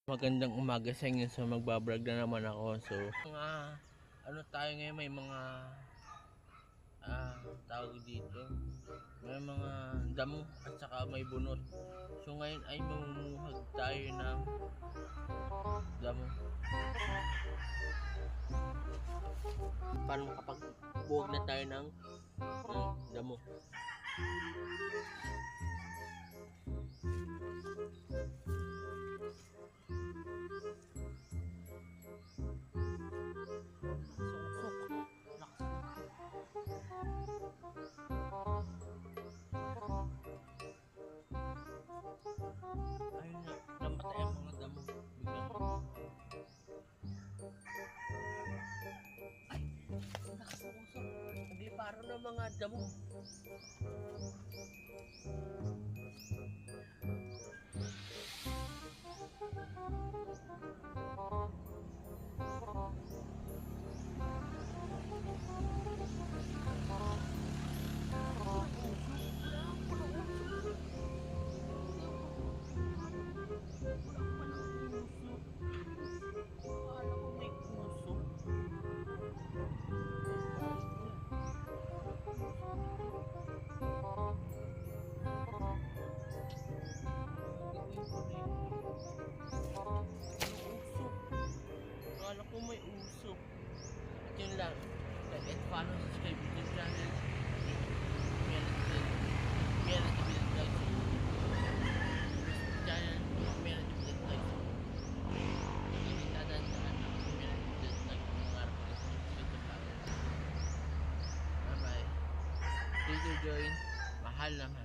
Magandang umaga sa inyo. So magbablog na naman ako. So mga ano tayo ngayon, may mga tawag dito, may mga damo at saka may bunot. So ngayon ay mamumuhag tayo ng damo para makapagbuhag na tayo ng damo. Ayun na, namatay ang mga damo. Ay, nakasusok. Nagliparo ng mga damo. Akala ko may usok. At yun lang. Like and follow, subscribe to the channel. Meron na bilang guys. Channel, meron na bilang guys. Hindi tatandaan na meron na bilang guys. Mga bye bye. Dito join. Mahal naman.